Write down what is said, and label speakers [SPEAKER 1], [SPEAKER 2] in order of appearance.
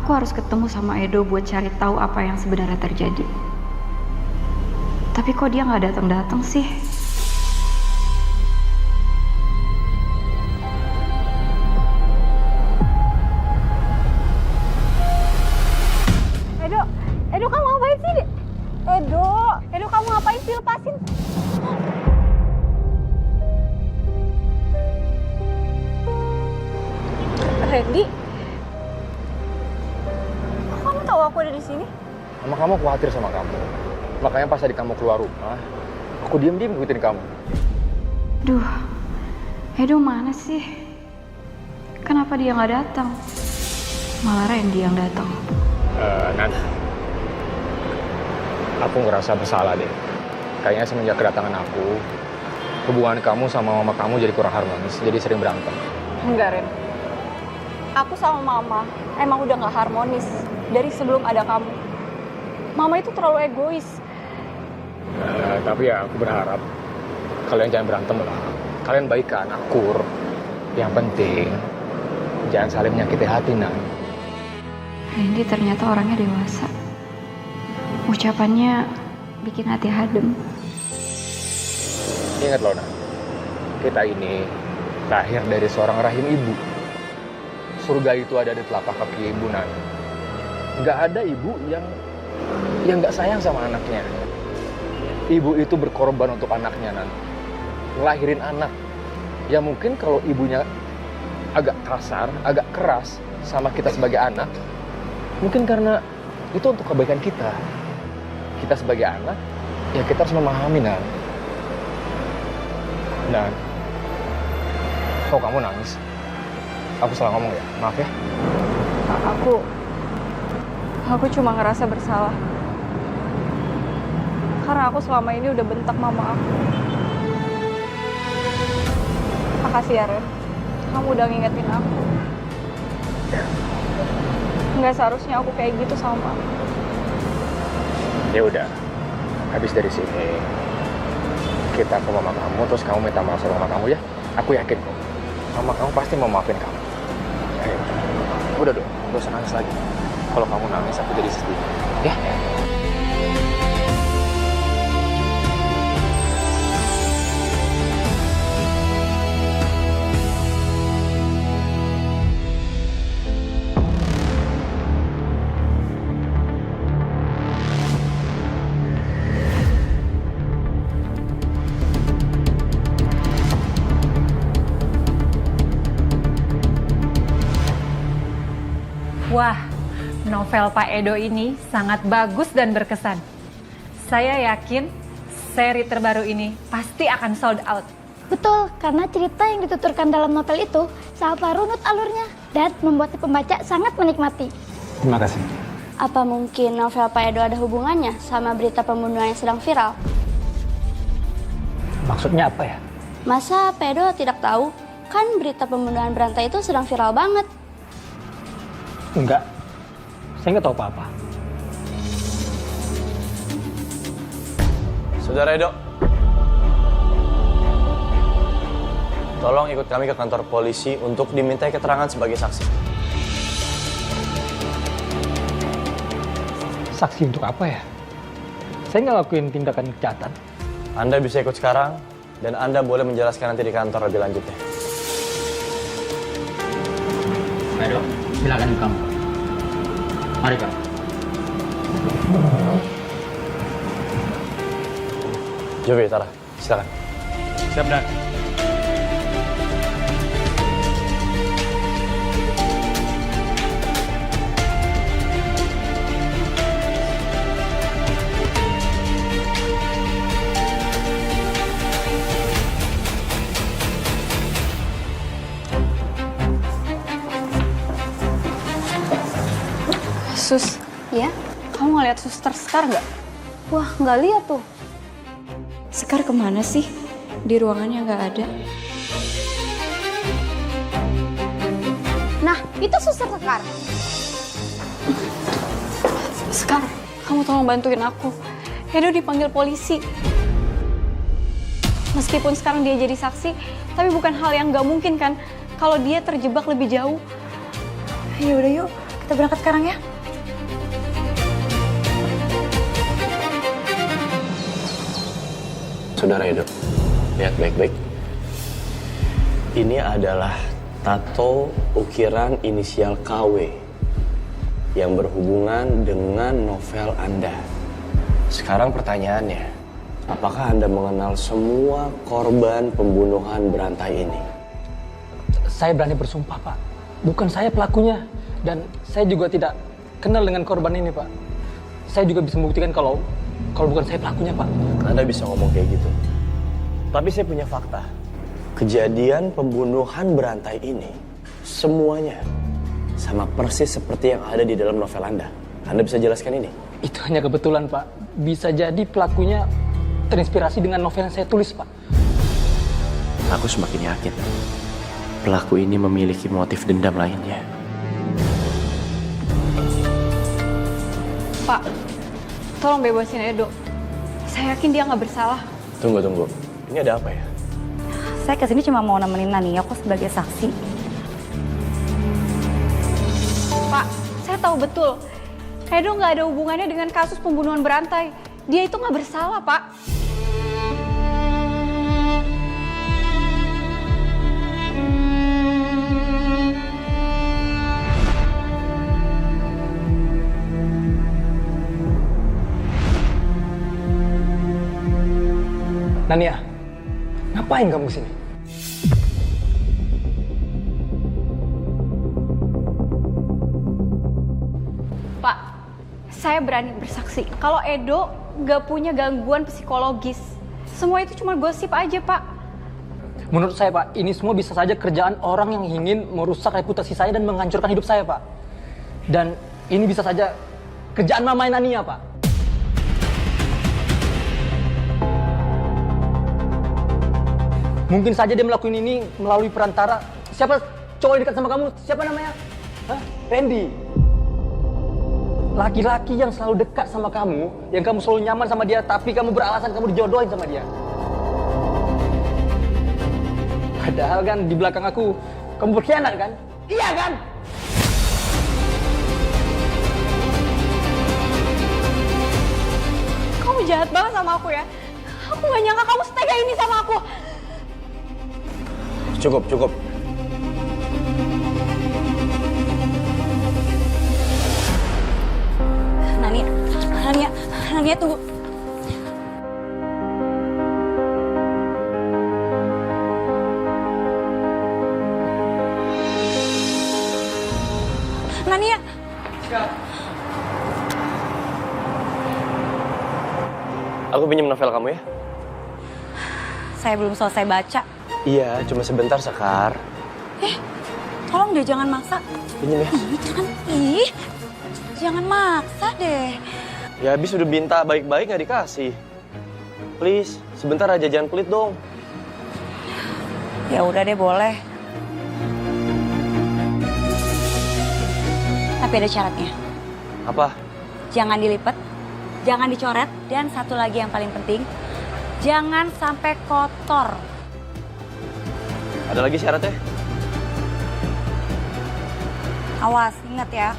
[SPEAKER 1] Aku harus ketemu sama Edo buat cari tahu apa yang sebenarnya terjadi. Tapi kok dia nggak datang-datang sih?
[SPEAKER 2] Edo kamu ngapain sih? Edo kamu ngapain sih? Lepasin. Randy, kok kamu tahu aku ada di sini?
[SPEAKER 3] Sama kamu khawatir sama kamu. Makanya pas tadi kamu keluar rumah, aku diam-diam ngikutin kamu.
[SPEAKER 1] Duh, Edo mana sih? Kenapa dia nggak datang? Malah Randy yang datang.
[SPEAKER 3] Nan, aku ngerasa bersalah deh. Kayaknya semenjak kedatangan aku, hubungan kamu sama mama kamu jadi kurang harmonis, jadi sering berantem.
[SPEAKER 2] Enggak, Ren. Aku sama Mama emang udah gak harmonis dari sebelum ada kamu. Mama itu terlalu egois.
[SPEAKER 3] Tapi ya aku berharap kalian jangan berantem lah. Kalian baikan, akur. Yang penting jangan saling menyakiti hati, Nan.
[SPEAKER 1] Randy ternyata orangnya dewasa. Ucapannya bikin hati adem.
[SPEAKER 3] Ingat loh, Nan. Kita ini lahir dari seorang rahim ibu. Surga itu ada di telapak kaki ibu, Nan. Nggak ada ibu yang nggak sayang sama anaknya. Ibu itu berkorban untuk anaknya, Nan. Ngelahirin anak. Ya mungkin kalau ibunya agak kasar, agak keras sama kita sebagai anak, mungkin karena itu untuk kebaikan kita. Kita sebagai anak, ya kita harus memahami, Nan. Dan kok kamu nangis? Aku salah ngomong ya? Maaf ya.
[SPEAKER 2] Aku cuma ngerasa bersalah. Karena aku selama ini udah bentak mama aku. Makasih ya, Ren. Kamu udah ngingetin aku. Nggak seharusnya aku kayak gitu sama mama.
[SPEAKER 3] Ya udah. Habis dari sini kita ke mama kamu, terus kamu minta maaf sama mama kamu ya. Aku yakin kok. Mama kamu pasti mau maafin kamu. Ayo. Udah dong, gak usah nangis lagi. Kalau kamu nangis, aku jadi sedih. Ya?
[SPEAKER 4] Wah, novel Pak Edo ini sangat bagus dan berkesan. Saya yakin seri terbaru ini pasti akan sold out.
[SPEAKER 5] Betul, karena cerita yang dituturkan dalam novel itu sangatlah runut alurnya dan membuat si pembaca sangat menikmati.
[SPEAKER 3] Terima kasih.
[SPEAKER 5] Apa mungkin novel Pak Edo ada hubungannya sama berita pembunuhan yang sedang viral?
[SPEAKER 3] Maksudnya apa ya?
[SPEAKER 5] Masa Pak Edo tidak tahu? Kan berita pembunuhan berantai itu sedang viral banget.
[SPEAKER 6] Enggak, saya nggak tahu apa-apa.
[SPEAKER 7] Saudara Edo, tolong ikut kami ke kantor polisi untuk dimintai keterangan sebagai saksi.
[SPEAKER 6] Saksi untuk apa ya? Saya nggak lakuin tindakan kejahatan.
[SPEAKER 7] Anda bisa ikut sekarang, dan Anda boleh menjelaskan nanti di kantor lebih lanjutnya.
[SPEAKER 6] Edo, silakan kamu. Mari, Pak.
[SPEAKER 7] Jovi, Tara, silakan.
[SPEAKER 6] Siap, Dan.
[SPEAKER 2] Sus,
[SPEAKER 5] Ya?
[SPEAKER 2] kamu ngeliat suster Sekar nggak?
[SPEAKER 5] Wah, nggak lihat tuh.
[SPEAKER 1] Sekar kemana sih? Di ruangannya nggak ada.
[SPEAKER 5] Nah, itu suster Sekar.
[SPEAKER 2] Sekar, kamu tolong bantuin aku. Edo dipanggil polisi. Meskipun sekarang dia jadi saksi, tapi bukan hal yang nggak mungkin kan kalau dia terjebak lebih jauh. Ya udah yuk,
[SPEAKER 8] kita berangkat sekarang ya.
[SPEAKER 7] Saudara Edo, lihat baik-baik. Ini adalah tato ukiran inisial KW yang berhubungan dengan novel Anda. Sekarang pertanyaannya, apakah Anda mengenal semua korban pembunuhan berantai ini?
[SPEAKER 6] Saya berani bersumpah, Pak. Bukan saya pelakunya. Dan saya juga tidak kenal dengan korban ini, Pak. Saya juga bisa membuktikan kalau bukan saya pelakunya, Pak.
[SPEAKER 7] Anda bisa ngomong kayak gitu. Tapi saya punya fakta. Kejadian pembunuhan berantai ini semuanya sama persis seperti yang ada di dalam novel Anda. Anda bisa jelaskan ini?
[SPEAKER 6] Itu hanya kebetulan, Pak. Bisa jadi pelakunya terinspirasi dengan novel yang saya tulis, Pak.
[SPEAKER 7] Aku semakin yakin pelaku ini memiliki motif dendam lainnya.
[SPEAKER 2] Pak, tolong bebasin Edo. Saya yakin dia nggak bersalah.
[SPEAKER 7] Tunggu. Ini ada apa ya?
[SPEAKER 8] Saya kesini cuma mau nemenin Nania kok sebagai saksi.
[SPEAKER 2] Pak, saya tahu betul. Edo nggak ada hubungannya dengan kasus pembunuhan berantai. Dia itu nggak bersalah, Pak.
[SPEAKER 6] Nania, ngapain kamu kesini?
[SPEAKER 2] Pak, saya berani bersaksi kalau Edo nggak punya gangguan psikologis. Semua itu cuma gosip aja, Pak.
[SPEAKER 6] Menurut saya, Pak, ini semua bisa saja kerjaan orang yang ingin merusak reputasi saya dan menghancurkan hidup saya, Pak. Dan ini bisa saja kerjaan Mama Nania, Pak. Mungkin saja dia melakukan ini melalui perantara. Siapa cowok yang dekat sama kamu? Siapa namanya? Hah? Randy. Laki-laki yang selalu dekat sama kamu, yang kamu selalu nyaman sama dia, tapi kamu beralasan kamu dijodohin sama dia. Padahal kan di belakang aku, kamu berkhianat kan? Iya kan?
[SPEAKER 2] Kamu jahat banget sama aku ya. Aku nggak nyangka kamu setega ini sama aku.
[SPEAKER 7] Cukup.
[SPEAKER 8] Nania tunggu. Nania.
[SPEAKER 7] Aku pinjam novel kamu ya?
[SPEAKER 8] Saya belum selesai baca.
[SPEAKER 7] Iya, cuma sebentar, Sekar.
[SPEAKER 8] Tolong deh jangan maksa.
[SPEAKER 7] Pinjam ya?
[SPEAKER 8] Jangan maksa deh.
[SPEAKER 7] Ya habis udah minta baik-baik nggak dikasih. Please, sebentar aja, jangan pelit dong.
[SPEAKER 8] Ya udah deh boleh. Tapi ada syaratnya.
[SPEAKER 7] Apa?
[SPEAKER 8] Jangan dilipat, jangan dicoret, dan satu lagi yang paling penting, jangan sampai kotor.
[SPEAKER 7] Ada lagi syaratnya?
[SPEAKER 8] Awas, ingat ya.